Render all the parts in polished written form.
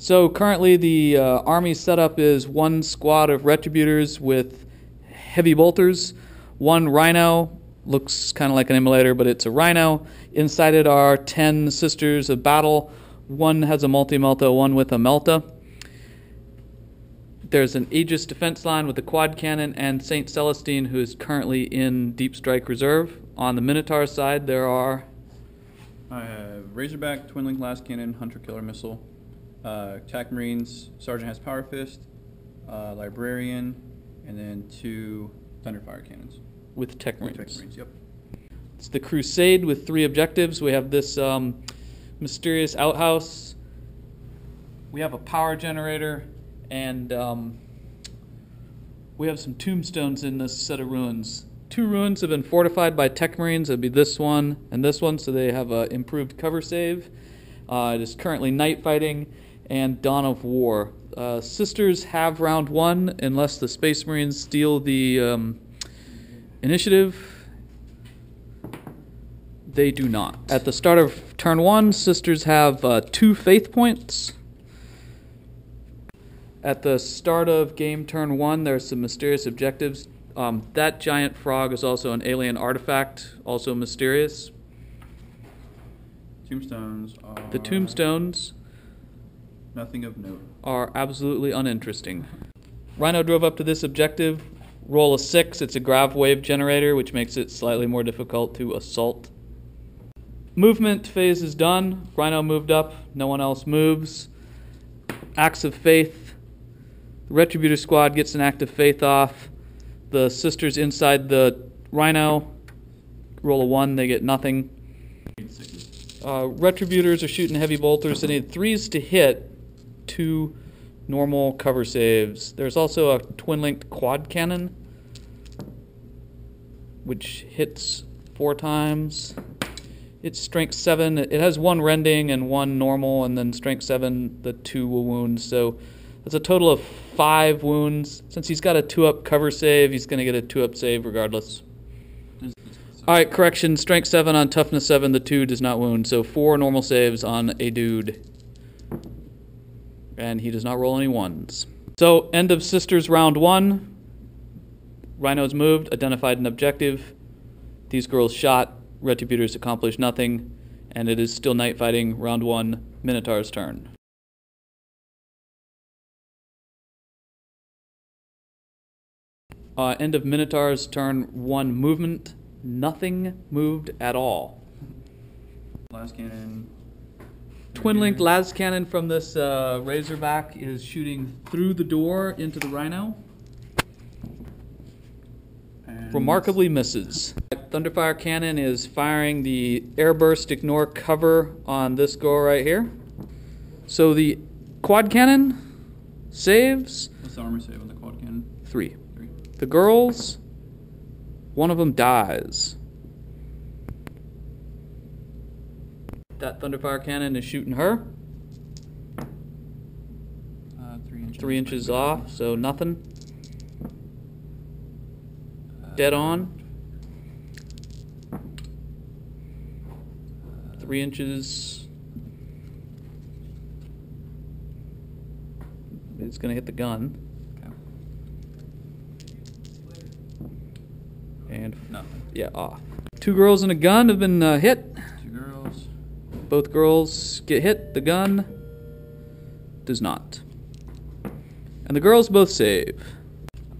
So currently the Army setup is one squad of retributors with heavy bolters, one rhino, looks kind of like an immolator, but it's a rhino. Inside it are 10 Sisters of Battle. One has a multi-melta, one with a melta. There's an Aegis defense line with a quad cannon and St. Celestine, who is currently in Deep Strike Reserve. On the Minotaur side, there are... I have Razorback, Twin Link Last Cannon, Hunter Killer Missile, Attack Marines, Sergeant has Power Fist, Librarian, and then 2 Thunderfire Cannons. With Tech Marines. Tech Marines, yep. It's the Crusade with 3 objectives. We have this mysterious outhouse. We have a power generator, and we have some tombstones in this set of ruins. 2 ruins have been fortified by Tech Marines. That'd be this one and this one, so they have an improved cover save. It is currently night fighting and Dawn of War. Sisters have round 1 unless the Space Marines steal the initiative. They do not. At the start of turn 1, Sisters have 2 faith points. At the start of game turn 1, there's some mysterious objectives. That giant frog is also an alien artifact, also mysterious. Tombstones are... The tombstones... nothing of note. ...are absolutely uninteresting. Rhino drove up to this objective. Roll a 6. It's a grav wave generator, which makes it slightly more difficult to assault. Movement phase is done. Rhino moved up. No one else moves. Acts of Faith. The Retributor squad gets an act of faith off. The Sisters inside the Rhino roll a 1. They get nothing. Retributors are shooting heavy bolters. They need 3s to hit, 2 normal cover saves. There's also a twin-linked quad cannon, which hits 4 times. It's strength 7. It has 1 rending and 1 normal, and then strength 7, the 2 will wound. So that's a total of 5 wounds. Since he's got a 2-up cover save, he's going to get a 2-up save regardless. Alright, correction, strength 7 on toughness 7, the 2 does not wound. So 4 normal saves on a dude. And he does not roll any 1s. So, end of Sisters round 1. Rhino's moved, identified an objective. These girls shot, Retributors accomplished nothing. And it is still night fighting, round 1, Minotaur's turn. End of Minotaur's turn 1 movement. Nothing moved at all. Last cannon. Twin-linked las cannon from this Razorback is shooting through the door into the Rhino. And remarkably misses. Thunderfire cannon is firing the airburst ignore cover on this girl right here. So the quad cannon saves. What's the armor save on the quad cannon? 3. The girls, one of them dies. That Thunderfire cannon is shooting her. 3 inches. 3 inches off, so nothing. Dead on. 3 inches. It's going to hit the gun. And nothing. Yeah, off. 2 girls and a gun have been hit. 2 girls. Both girls get hit. The gun does not. And the girls both save.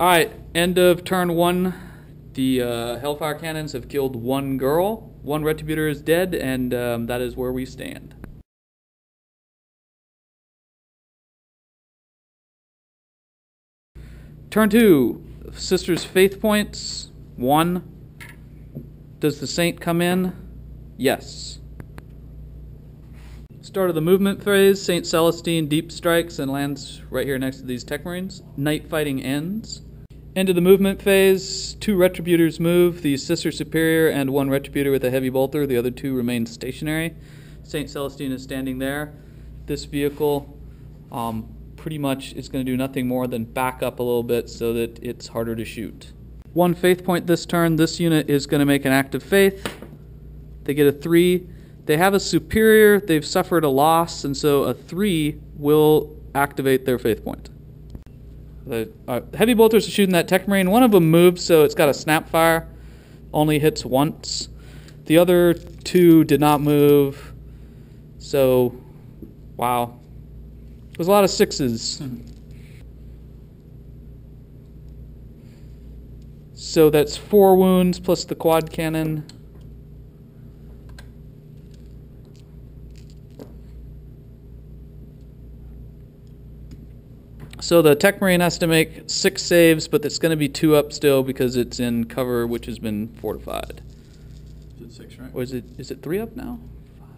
Alright, end of turn 1. The Hellfire cannons have killed 1 girl. 1 Retributor is dead, and that is where we stand. Turn 2. Sisters' faith points. 1. Does the Saint come in? Yes. Start of the movement phase, St. Celestine deep strikes and lands right here next to these Tech Marines. Night fighting ends. End of the movement phase, 2 Retributors move, the Sister Superior and 1 Retributor with a heavy bolter. The other 2 remain stationary. St. Celestine is standing there. This vehicle pretty much is going to do nothing more than back up a little bit so that it's harder to shoot. 1 faith point this turn. This unit is going to make an act of faith. They get a 3. they have a superior, they've suffered a loss, and so a 3 will activate their faith point. The heavy bolters are shooting that Tech Marine. One of them moved, so it's got a snap fire. Only hits once. The other 2 did not move. So, wow. There's a lot of 6s. So that's 4 wounds plus the quad cannon. So the Tech Marine has to make 6 saves, but it's going to be 2 up still because it's in cover, which has been fortified. Is it 6, right? Or is it 3 up now?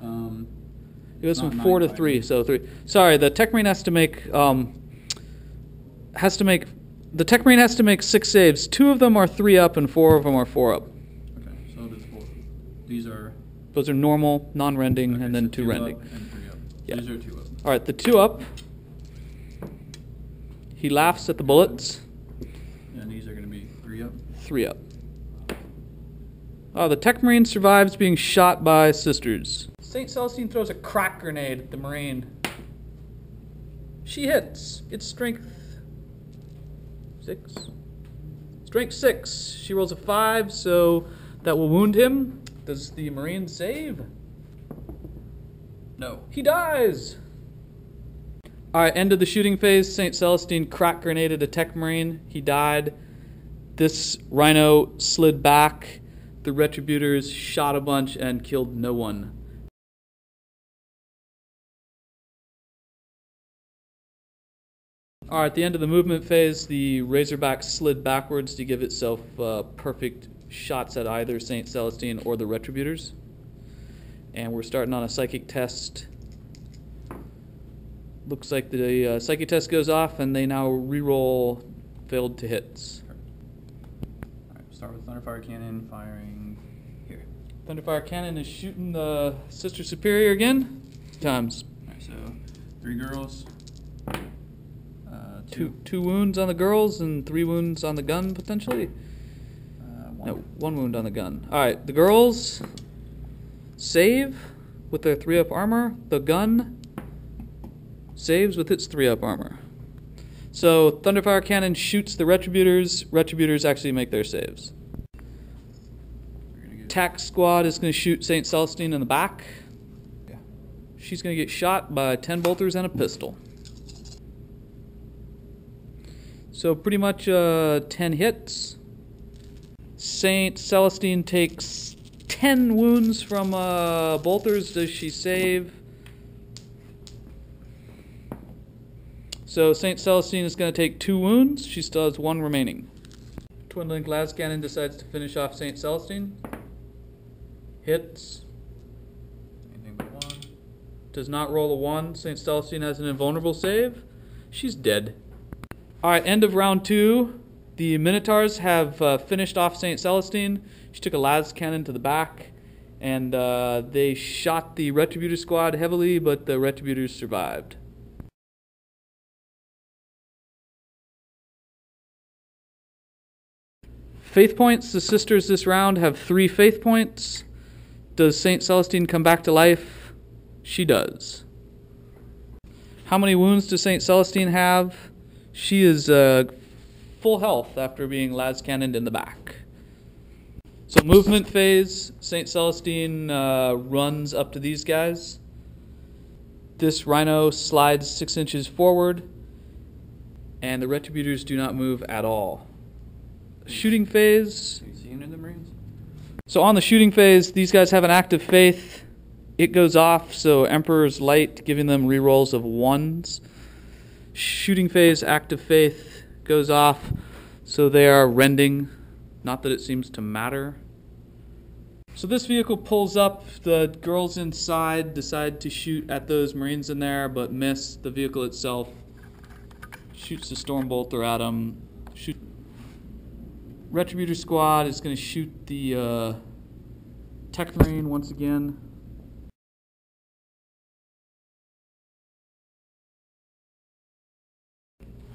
It goes not from 4 to 9, 3, so 3. Sorry, the Tech Marine has to make the Tech Marine has to make 6 saves. 2 of them are 3 up, and 4 of them are 4 up. Okay, so there's 4. These are. Those are normal, non-rending, Okay, and then so 2 2 rending. up and 3 up. Yeah. These are 2 up. All right, the 2 up. He laughs at the bullets. And these are going to be 3 up. 3 up. The Tech Marine survives being shot by sisters. St. Celestine throws a crack grenade at the Marine. She hits. It's strength 6. Strength 6. She rolls a 5, so that will wound him. Does the Marine save? No. He dies! Alright, end of the shooting phase. St. Celestine crack grenaded a Tech Marine. He died. This Rhino slid back. The Retributors shot a bunch and killed no one. Alright, at the end of the movement phase, the Razorback slid backwards to give itself perfect shots at either St. Celestine or the Retributors. And we're starting on a psychic test. Looks like the psychic test goes off, and they now reroll failed to hits. Alright, start with Thunderfire Cannon firing here. Thunderfire Cannon is shooting the Sister Superior again. Times. Alright, so 3 girls. Two wounds on the girls and 3 wounds on the gun, potentially? 1. No, 1 wound on the gun. Alright, the girls save with their 3-up armor. The gun saves with its 3-up armor. So Thunderfire Cannon shoots the Retributors. Retributors actually make their saves. Attack Squad is going to shoot St. Celestine in the back. Yeah. She's going to get shot by 10 bolters and a pistol. So pretty much 10 hits. St. Celestine takes 10 wounds from bolters. Does she save? So St. Celestine is going to take 2 wounds. She still has 1 remaining. Twin Link Las Cannon decides to finish off St. Celestine. Hits. Anything but 1. Does not roll a 1. St. Celestine has an invulnerable save. She's dead. Alright, end of round 2. The Minotaurs have finished off St. Celestine. She took a las cannon to the back, and they shot the Retributor squad heavily, but the Retributors survived. Faith points. The sisters this round have 3 faith points. Does St. Celestine come back to life? She does. How many wounds does St. Celestine have? She is full health after being las cannoned in the back. So movement phase, St. Celestine runs up to these guys. This Rhino slides 6 inches forward, and the Retributors do not move at all. Shooting phase. Do you see any of the Marines? So on the shooting phase, these guys have an active faith. It goes off, so Emperor's Light, giving them rerolls of 1s. Shooting phase, active faith goes off, so they are rending. Not that it seems to matter. So this vehicle pulls up. The girls inside decide to shoot at those Marines in there, but miss. The vehicle itself shoots the Stormbolter at them. Retributor squad is going to shoot the Tech Marine once again.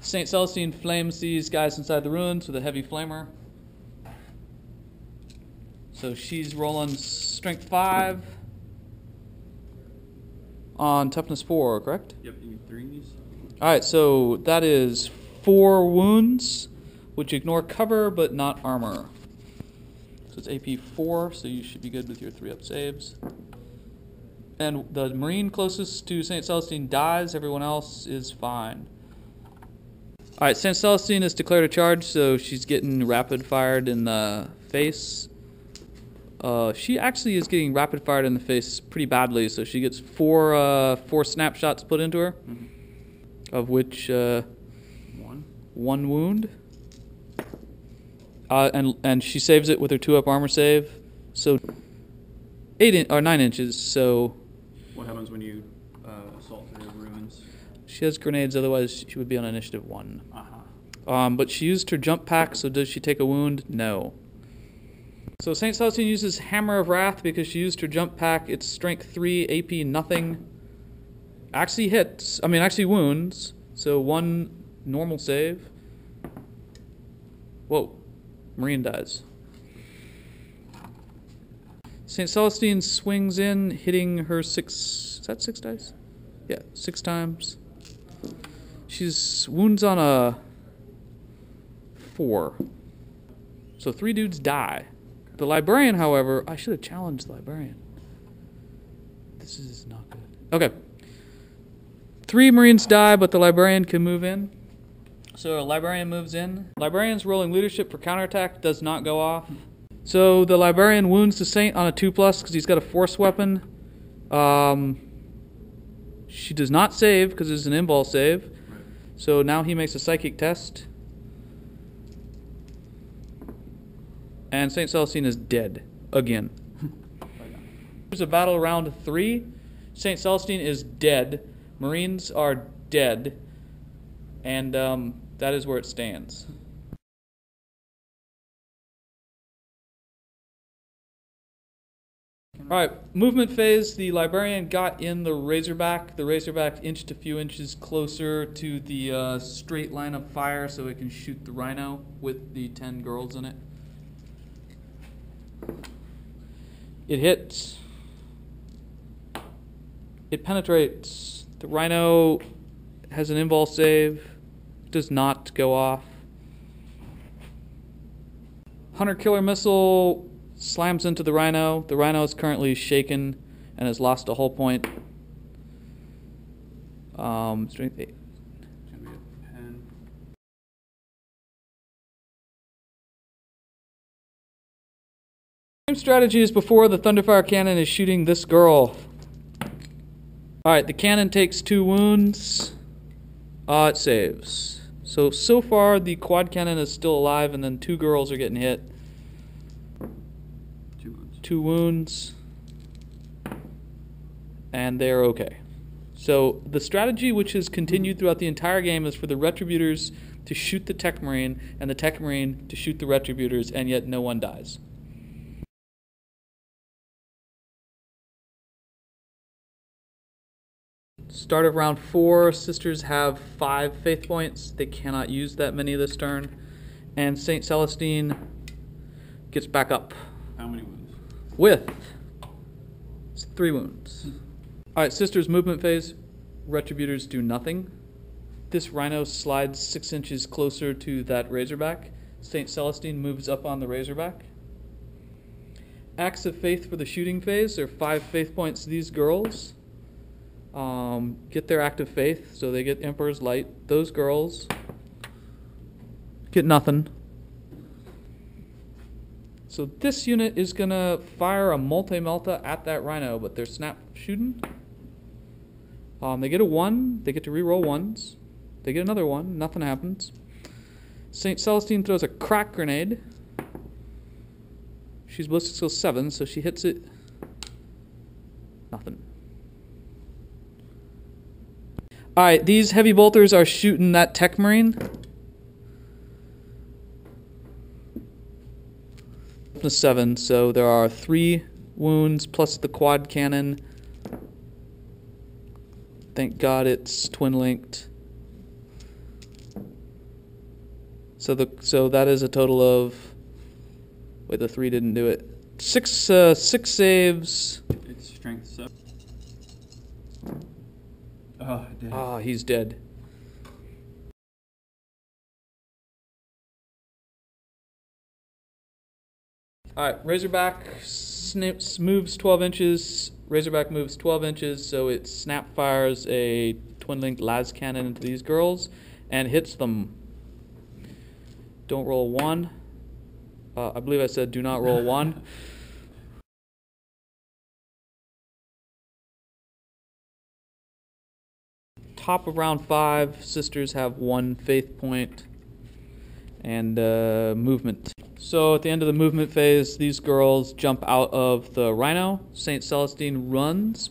St. Celestine flames these guys inside the ruins with a heavy flamer. So she's rolling strength 5. on toughness 4, correct? Yep, you need 3s. Alright, so that is 4 wounds, which ignore cover but not armor. So it's AP 4, so you should be good with your 3-up saves. And the Marine closest to St. Celestine dies, everyone else is fine. Alright, St. Celestine has declared a charge, so she's getting rapid fired in the face. She actually is getting rapid fired in the face pretty badly, so she gets 4 snapshots put into her, of which 1 wound. And she saves it with her 2-up armor save, so 9 inches. So what happens when you assault her ruins? She has grenades, otherwise she would be on initiative 1. But she used her jump pack, so does she take a wound? No. So St. Celestine uses Hammer of Wrath because she used her jump pack. It's strength 3, AP nothing. Actually wounds. So 1 normal save. Whoa. Marine dies. St. Celestine swings in, hitting her 6... Is that 6 dice? Yeah, 6 times. She's wounds on a 4. So 3 dudes die. The Librarian, however... I should have challenged the Librarian. This is not good. Okay. 3 Marines die, but the Librarian can move in. So a Librarian moves in. Librarian's rolling leadership for counterattack does not go off. So the Librarian wounds the Saint on a 2+ because he's got a force weapon. She does not save because it's an invul save. Right. So now he makes a psychic test. And St. Celestine is dead. Again. There's a battle round 3. St. Celestine is dead. Marines are dead. And that is where it stands. Alright, movement phase. The Librarian got in the Razorback. The Razorback inched a few inches closer to the straight line of fire so it can shoot the Rhino with the 10 girls in it. It hits. It penetrates. The Rhino has an invul save. Does not go off. Hunter Killer Missile slams into the Rhino. The Rhino is currently shaken and has lost a hull point. Strength 8. It's gonna be a 10. Same strategy as before. The Thunderfire Cannon is shooting this girl. Alright, the cannon takes 2 wounds. It saves. So far the quad cannon is still alive, and then 2 girls are getting hit. 2 wounds. 2 wounds. And they're okay. So the strategy which has continued throughout the entire game is for the Retributors to shoot the Tech Marine, and the Tech Marine to shoot the Retributors, and yet no one dies. Start of round 4, Sisters have 5 faith points. They cannot use that many this turn. And St. Celestine gets back up. How many wounds? With 3 wounds. Alright, Sisters movement phase. Retributors do nothing. This Rhino slides 6 inches closer to that Razorback. St. Celestine moves up on the Razorback. Acts of Faith for the shooting phase. There are 5 faith points to these girls. Get their act of faith, so they get Emperor's Light. Those girls get nothing. So this unit is gonna fire a multi-melta at that Rhino, but they're snap shooting. They get a 1, they get to reroll 1s. They get another 1, nothing happens. St. Celestine throws a crack grenade. She's ballistic skill 7, so she hits it. Nothing. Alright, these heavy bolters are shooting that Tech Marine. The 7, so there are 3 wounds plus the quad cannon. Thank God it's twin linked. So that is a total of... Wait, the 3 didn't do it. 6 saves. It's strength 7. Oh, I did. Ah, he's dead. Alright, Razorback moves 12 inches. Razorback moves 12 inches, so it snap fires a twin-linked las cannon into these girls and hits them. Don't roll a 1. I believe I said do not roll a 1. Top of round 5, sisters have 1 faith point and movement. So at the end of the movement phase, these girls jump out of the Rhino. St. Celestine runs,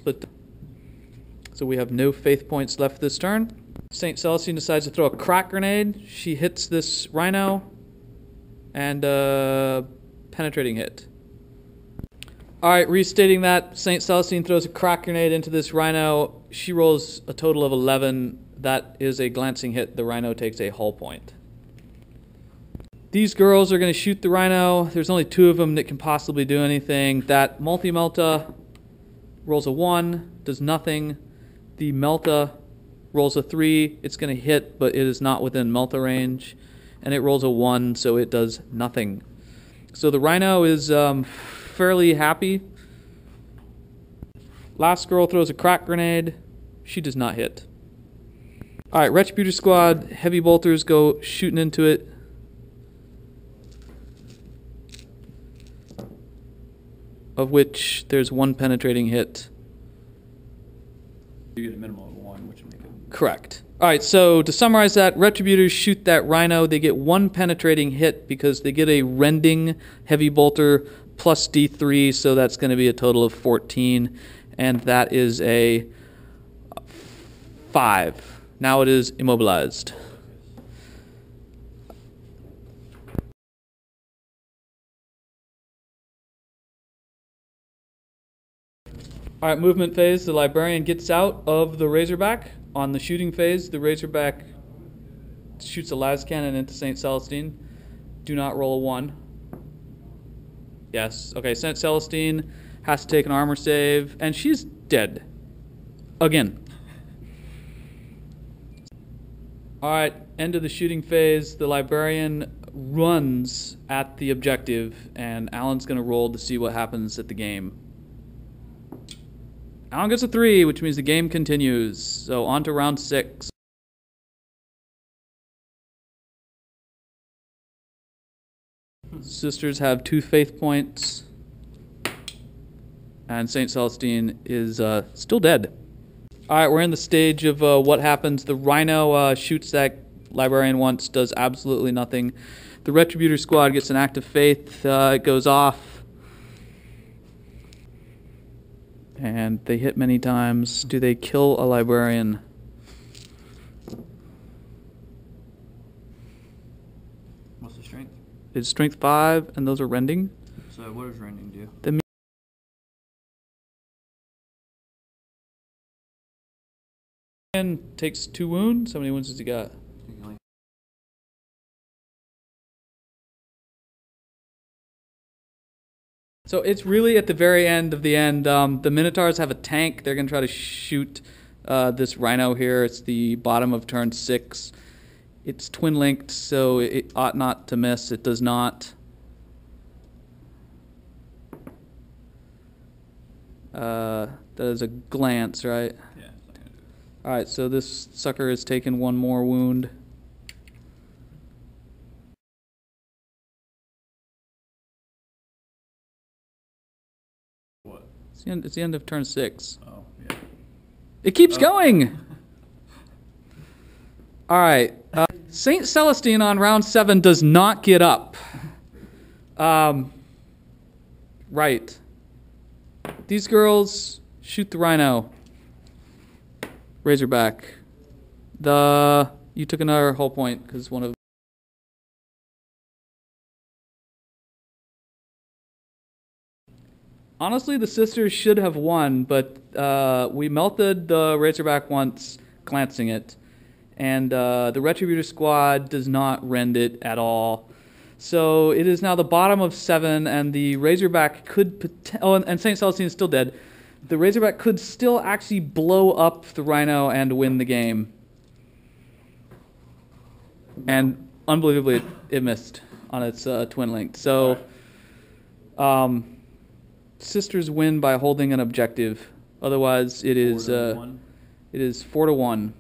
so we have no faith points left this turn. St. Celestine decides to throw a crack grenade. She hits this Rhino and penetrating hit. Alright, restating that, St. Celestine throws a crack grenade into this Rhino. She rolls a total of 11. That is a glancing hit. The Rhino takes a hull point. These girls are going to shoot the Rhino. There's only 2 of them that can possibly do anything. That Multi-Melta rolls a 1, does nothing. The Melta rolls a 3. It's going to hit, but it is not within Melta range. And it rolls a 1, so it does nothing. So the Rhino is fairly happy. Last girl throws a crack grenade. She does not hit. Alright, Retributor Squad, heavy bolters go shooting into it. Of which there's 1 penetrating hit. You get a minimum of 1, which would make it... Correct. Alright, so to summarize that, Retributors shoot that Rhino. They get 1 penetrating hit because they get a rending heavy bolter plus D3, so that's going to be a total of 14. And that is a 5. Now it is immobilized. Alright, movement phase. The Librarian gets out of the Razorback. On the shooting phase, the Razorback shoots a las cannon into St. Celestine. Do not roll a 1. Yes. Okay, St. Celestine has to take an armor save, and she's dead. Again. Alright, end of the shooting phase. The Librarian runs at the objective, and Alan's going to roll to see what happens at the game. Alan gets a 3, which means the game continues. So on to round 6. Sisters have 2 faith points. And St. Celestine is still dead. Alright, we're in the stage of what happens. The Rhino shoots that Librarian once, does absolutely nothing. The Retributor Squad gets an act of faith. It goes off. And they hit many times. Do they kill a Librarian? What's the strength? It's strength 5, and those are rending. So what does rending do? The man takes 2 wounds. How many wounds has he got? So it's really at the very end of the end. The Minotaurs have a tank. They're going to try to shoot this Rhino here. It's the bottom of turn 6. It's twin-linked, so it ought not to miss. It does not. That is a glance, right? Yeah. Alright, so this sucker has taken 1 more wound. What? It's the end of turn 6. Oh, yeah. It keeps going! Alright. St. Celestine on round 7 does not get up. Right. These girls shoot the Rhino. Razorback. You took another hull point because one of... Honestly, the sisters should have won, but we melted the Razorback once, glancing it. And the Retributor Squad does not rend it at all. So it is now the bottom of 7, and the Razorback could... and St. Celestine is still dead. The Razorback could still actually blow up the Rhino and win the game. And unbelievably, it missed on its twin link. So, Sisters win by holding an objective. Otherwise, it is 4-1. it is 4-1.